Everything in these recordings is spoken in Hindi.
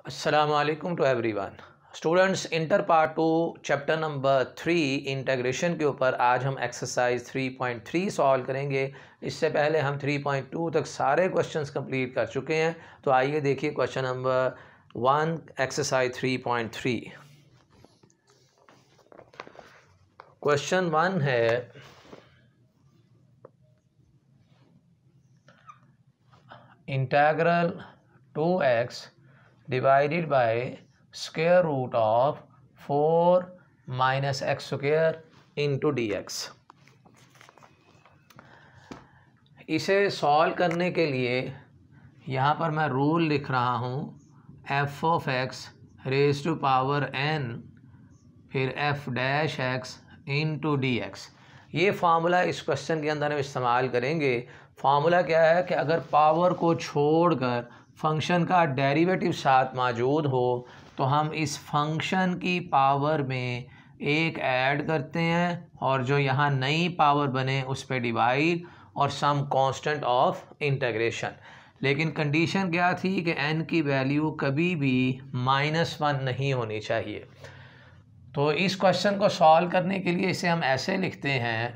अस्सलामुअलैकुम to everyone students. Inter part 2 chapter number 3 integration के ऊपर आज हम एक्सरसाइज 3.3 सॉल्व करेंगे। इससे पहले हम 3.2 तक सारे क्वेश्चंस कंप्लीट कर चुके हैं। तो आइए देखिए क्वेश्चन नंबर 1 एक्सरसाइज 3.3। क्वेश्चन 1 है integral 2x divided by square root of 4 minus x square into dx। इसे सॉल्व करने के लिए यहाँ पर मैं रूल लिख रहा हूँ f of x raise to power n फिर f dash x into dx। ये फार्मूला इस क्वेश्चन के अंदर हम इस्तेमाल करेंगे। फार्मूला क्या है कि अगर पावर को छोड़कर फंक्शन का डेरिवेटिव साथ मौजूद हो तो हम इस फंक्शन की पावर में एक ऐड करते हैं और जो यहाँ नई पावर बने उस पर डिवाइड और सम कांस्टेंट ऑफ इंटीग्रेशन। लेकिन कंडीशन क्या थी कि n की वैल्यू कभी भी -1 नहीं होनी चाहिए। तो इस क्वेश्चन को सॉल्व करने के लिए इसे हम ऐसे लिखते हैं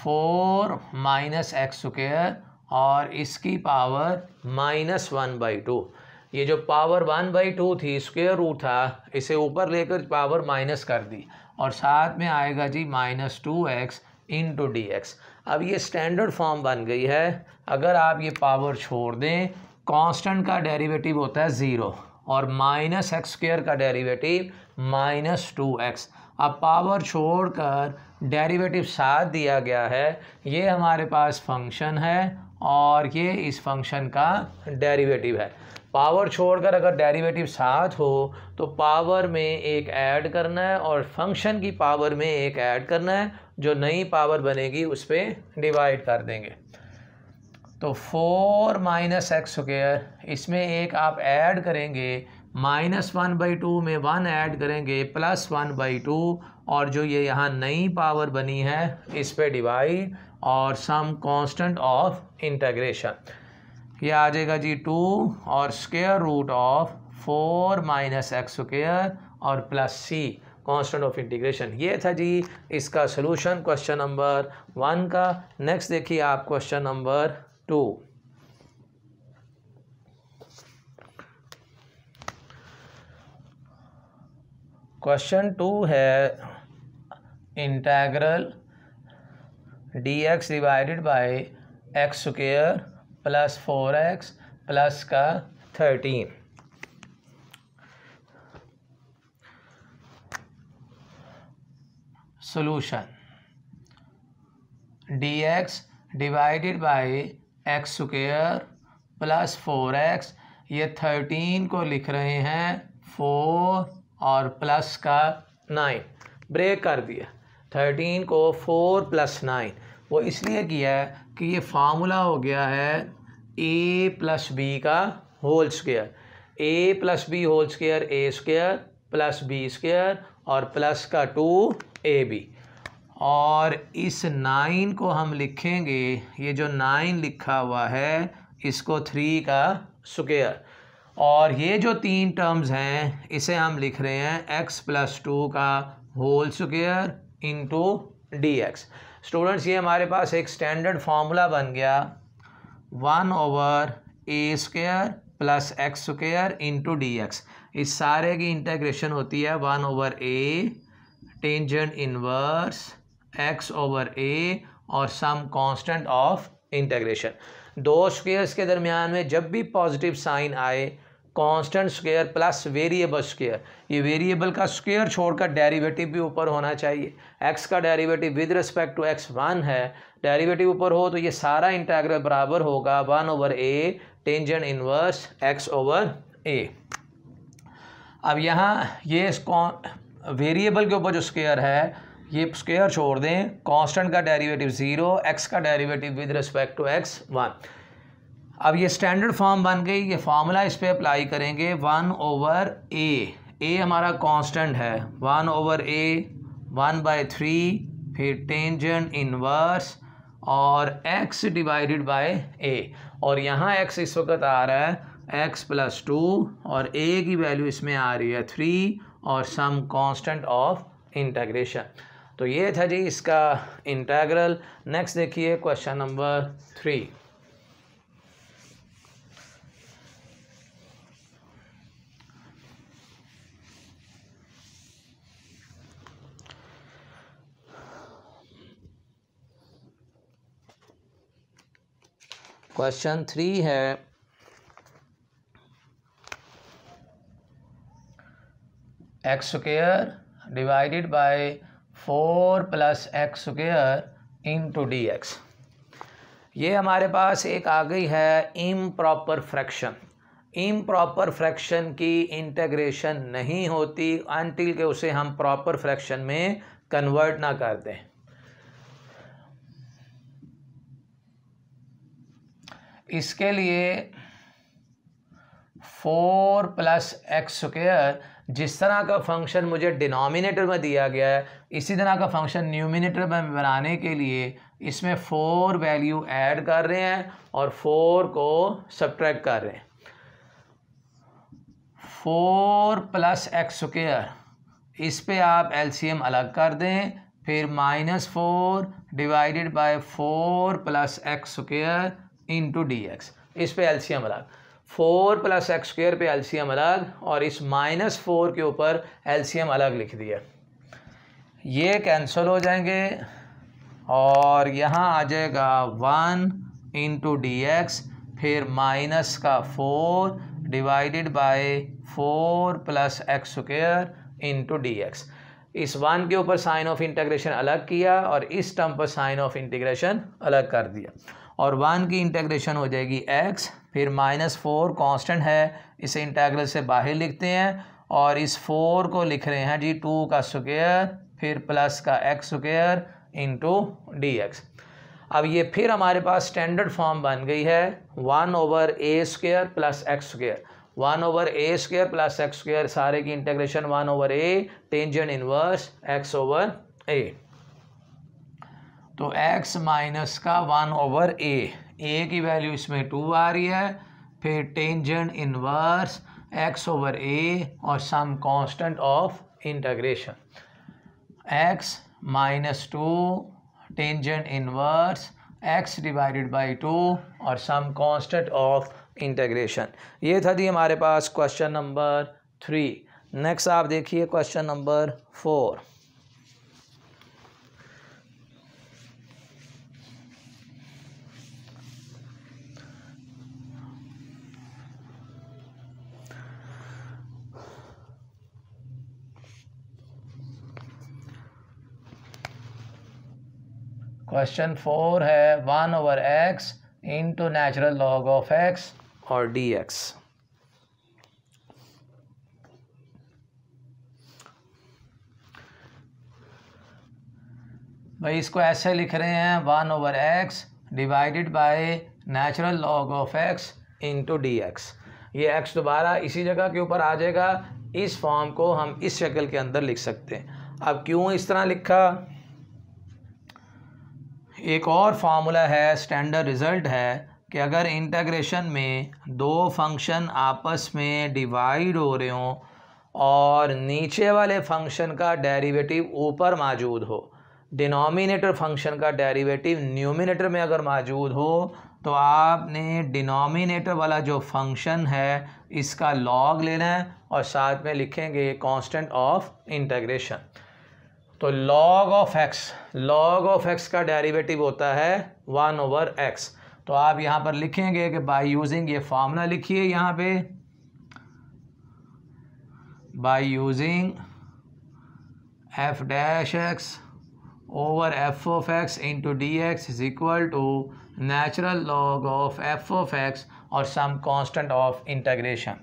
4 माइनस एक्स स्क्वायर और इसकी पावर -1/2। ये जो पावर 1/2 थी स्क्वायर रूट था, इसे ऊपर लेकर पावर माइनस कर दी और साथ में आएगा जी -2x इंटू dx। अब ये स्टैंडर्ड फॉर्म बन गई है। अगर आप ये पावर छोड़ दें, कांस्टेंट का डेरिवेटिव होता है 0 और -x² का डेरिवेटिव -2x। अब पावर छोड़कर डेरिवेटिव साथ दिया गया है। ये हमारे पास फंक्शन है और ये इस फंक्शन का डेरिवेटिव है। पावर छोड़कर अगर डेरिवेटिव साथ हो तो पावर में एक ऐड करना है और फंक्शन की पावर में एक ऐड करना है। जो नई पावर बनेगी उस पर डिवाइड कर देंगे। तो 4 माइनस एक्स स्क्वायर, इसमें एक आप ऐड करेंगे -1/2 में 1 ऐड करेंगे +1/2 और जो ये यहाँ नई पावर बनी है इस पे डिवाइड और सम कांस्टेंट ऑफ इंटीग्रेशन। ये आ जाएगा जी 2 और square root of 4 minus x square और plus c constant of integration. ये था जी इसका सलूशन क्वेश्चन नंबर 1 का। नेक्स्ट देखिए आप क्वेश्चन नंबर 2। क्वेश्चन 2 है integral dx divided by x square plus 4x plus का 13। Solution dx divided by x square plus 4x, ये 13 को लिख रहे हैं 4 और प्लस का 9। ब्रेक कर दिया 13 को 4 + 9। वो इसलिए किया है कि ये फार्मूला हो गया है a + b का whole square. a + b whole square a² plus b² और प्लस का 2ab। और इस 9 को हम लिखेंगे, ये जो 9 लिखा हुआ है इसको 3 का स्क्वायर और ये जो 3 टर्म्स हैं इसे हम लिख रहे हैं x + 2 का whole square into dx। Students, ये हमारे पास एक स्टैंडर्ड फार्मूला बन गया 1/a² plus x² into dx। इस सारे की इंटीग्रेशन होती है 1/a टेंजेंट इनवर्स x/a और सम कांस्टेंट ऑफ इंटीग्रेशन। दो स्क्वेयर्स के दरमियान में जब भी पॉजिटिव साइन आए, constant square plus variable square, ये वेरिएबल का स्क्वायर छोड़कर डेरिवेटिव भी ऊपर होना चाहिए। x का derivative with respect to x 1 है, डेरिवेटिव ऊपर हो तो ये सारा इंटीग्रल बराबर होगा 1/a टेंजेंट इनवर्स x/a। अब यहाँ ये वेरिएबल के ऊपर जो स्क्वायर है ये स्क्वायर छोड़ दें, कांस्टेंट का डेरिवेटिव 0, x का derivative with respect to x 1। अब ये स्टैंडर्ड फॉर्म बन गई। ये फार्मूला इस पे अप्लाई करेंगे 1/a। a हमारा कांस्टेंट है 1/a 1/3 फिर टेंजेंट इनवर्स और x डिवाइडेड बाय a। और यहाँ x इस वक्त आ रहा है x+2 और a की वैल्यू इसमें आ रही है 3 और सम कांस्टेंट ऑफ इंटीग्रेशन। तो ये था जी इसका इंटीग्रल। नेक्स्ट देखिए क्वेश्चन नंबर 3। क्वेश्चन 3 है x² divided by 4 + x² into dx। ये हमारे पास एक आ गई है इम्प्रॉपर फ्रैक्शन। इम्प्रॉपर फ्रैक्शन की इंटीग्रेशन नहीं होती अनटिल के उसे हम प्रॉपर फ्रैक्शन में कन्वर्ट ना कर दें। इसके लिए 4 + x² जिस तरह का फंक्शन मुझे डिनोमिनेटर में दिया गया है इसी तरह का फंक्शन न्यूमिनेटर में बनाने के लिए इसमें 4 वैल्यू ऐड कर रहे हैं और 4 को सब्ट्रैक्ट कर रहे हैं। 4 + x² इस पे आप एलसीएम अलग कर दें, फिर -4 divided by 4 + x² into dx। इस पे एलसीएम अलग, 4 + x² पे एलसीएम अलग और इस -4 के ऊपर एलसीएम अलग लिख दिया। ये कैंसिल हो जाएंगे और यहाँ आ जाएगा 1 इंटू dx, फिर -4 divided by 4 + x² into dx। इस 1 के ऊपर साइन ऑफ इंटीग्रेशन अलग किया और इस टर्म पर साइन ऑफ इंटीग्रेशन अलग कर दिया और 1 की इंटीग्रेशन हो जाएगी x, फिर -4 कांस्टेंट है इसे इंटीग्रल से बाहर लिखते हैं और इस 4 को लिख रहे हैं जी 2 का स्क्वायर फिर प्लस का x² इंटू dx। अब ये फिर हमारे पास स्टैंडर्ड फॉर्म बन गई है 1/a² + x²। 1/a² + x² सारे की integration 1/a tangent inverse x/a। तो x माइनस का 1/a, a की वैल्यू इसमें 2 आ रही है, फिर टेंजेंट इनवर्स x/a और some constant of integration x -2 tangent inverse x divided by 2 और सम कांस्टेंट ऑफ इंटीग्रेशन। ये था जी हमारे पास क्वेश्चन नंबर 3। नेक्स्ट आप देखिए क्वेश्चन नंबर 4। क्वेश्चन 4 है 1/x into natural log of x और dx। भाई इसको ऐसे लिख रहे हैं 1/x divided by natural log of x into dx। ये x दोबारा इसी जगह के ऊपर आ जाएगा। इस फॉर्म को हम इस शक्ल के अंदर लिख सकते हैं। अब क्यों इस तरह लिखा, एक और फार्मूला है, स्टैंडर्ड रिज़ल्ट है कि अगर इंटीग्रेशन में दो फंक्शन आपस में डिवाइड हो रहे हों और नीचे वाले फंक्शन का डेरिवेटिव ऊपर मौजूद हो, डिनोमिनेटर फंक्शन का डेरिवेटिव न्यूमिनेटर में अगर मौजूद हो, तो आपने डिनोमिनेटर वाला जो फंक्शन है इसका लॉग लेना है और साथ में लिखेंगे कांस्टेंट ऑफ इंटीग्रेशन। तो log ऑफ x का डेरिवेटिव होता है 1/x। तो आप यहाँ पर लिखेंगे कि बाय यूजिंग, ये फार्मूला लिखिए यहाँ पे, by using f'(x) over f(x) into dx is equal to natural log of f(x) और सम कांस्टेंट ऑफ इंटीग्रेशन।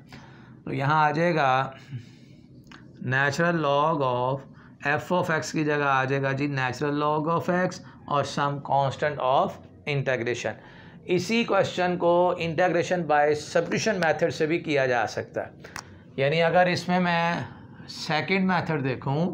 तो यहाँ आ जाएगा नेचुरल लॉग ऑफ f(x) की जगह आ जाएगा जी नेचुरल लॉग ऑफ x और सम कांस्टेंट ऑफ इंटीग्रेशन। इसी क्वेश्चन को इंटीग्रेशन बाय सब्स्टिट्यूशन मेथड से भी किया जा सकता है। यानी अगर इसमें मैं सेकंड मेथड देखूं,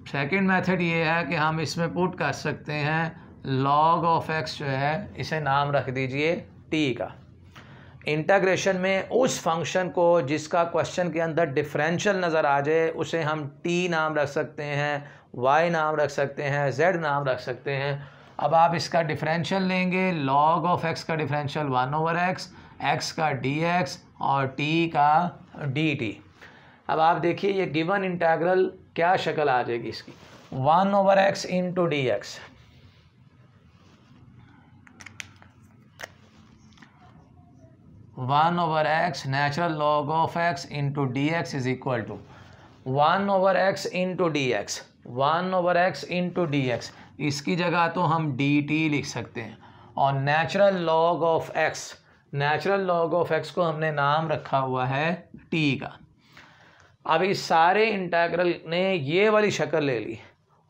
सेकंड मेथड ये है कि हम इसमें पुट कर सकते हैं log ऑफ x जो है इसे नाम रख दीजिए t का। इंटीग्रेशन में उस फंक्शन को जिसका क्वेश्चन के अंदर डिफरेंशियल नज़र आ जाए उसे हम t नाम रख सकते हैं, y नाम रख सकते हैं, z नाम रख सकते हैं। अब आप इसका डिफरेंशियल लेंगे, log ऑफ x का डिफरेंशियल 1/x, x का dx और t का dt। अब आप देखिए ये गिवन इंटीग्रल क्या शक्ल आ जाएगी इसकी, 1/x into d x. One over x natural log of x into d x is equal to 1/x into d x, 1/x into d x. इसकी जगह तो हम डी टी लिख सकते हैं। और natural log of x, natural log of x को हमने नाम रखा हुआ है टी का। अब इस सारे इंटीग्रल ने ये वाली शक्ल ले ली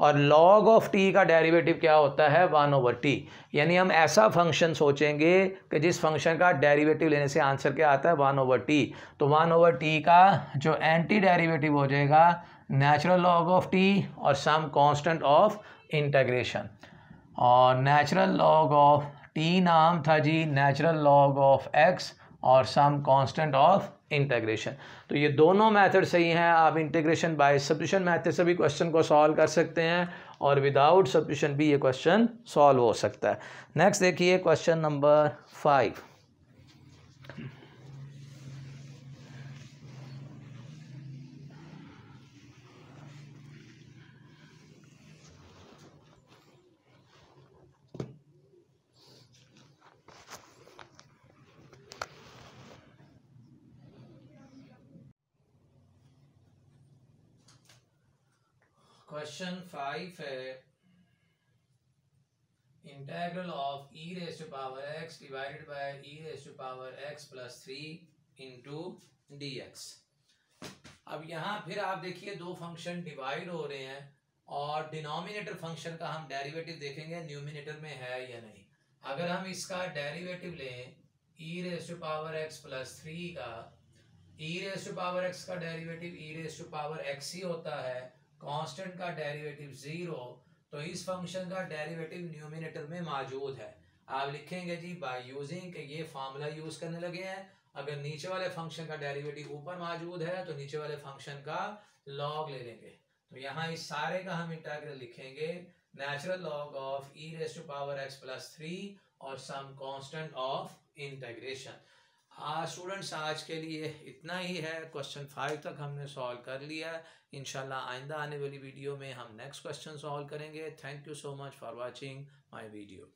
और log ऑफ t का डेरिवेटिव क्या होता है 1/t। यानी हम ऐसा फंक्शन सोचेंगे कि जिस फंक्शन का डेरिवेटिव लेने से आंसर क्या आता है 1/t। तो 1/t का जो एंटी डेरिवेटिव हो जाएगा नेचुरल log ऑफ t और सम कांस्टेंट ऑफ इंटीग्रेशन। और नेचुरल log ऑफ t नाम था जी नेचुरल log ऑफ x और सम कांस्टेंट ऑफ इंटीग्रेशन। तो ये दोनों मेथड सही हैं। आप इंटीग्रेशन बाय सब्स्टिट्यूशन मेथड से भी क्वेश्चन को सॉल्व कर सकते हैं और विदाउट सब्स्टिट्यूशन भी ये क्वेश्चन सॉल्व हो सकता है। नेक्स्ट देखिए क्वेश्चन नंबर 5। क्वेश्चन 5 है integral of e raise to power x divided by e raise to power x plus 3 into d x. अब यहाँ फिर आप देखिए दो फंक्शन डिवाइड हो रहे हैं और डिनोमिनेटर फंक्शन का हम डेरिवेटिव देखेंगे न्यूमिनेटर में है या नहीं। अगर हम इसका डेरिवेटिव लें e raise to power x plus 3 का, e raise to power x का derivative e raise to power x ही होता है, कांस्टेंट का डेरिवेटिव 0, तो इस फंक्शन का डेरिवेटिव न्यूमिनेटर में मौजूद है। आप लिखेंगे जी बाय यूजिंग कि ये फार्मूला यूज करने लगे हैं। अगर नीचे वाले फंक्शन का डेरिवेटिव ऊपर मौजूद है तो नीचे वाले फंक्शन का लॉग ले लेंगे। तो यहाँ इस सारे का हम इंटीग्रल लिखेंगे natural log of e raise to power x plus 3 और some constant of integration. Students आज के लिए इतना ही है। क्वेश्चन 5 तक हमने सॉल्व कर लिया है। इंशाल्लाह आइंदा आने वाली वीडियो में हम नेक्स्ट क्वेश्चन सॉल्व करेंगे। Thank you so much for watching my video.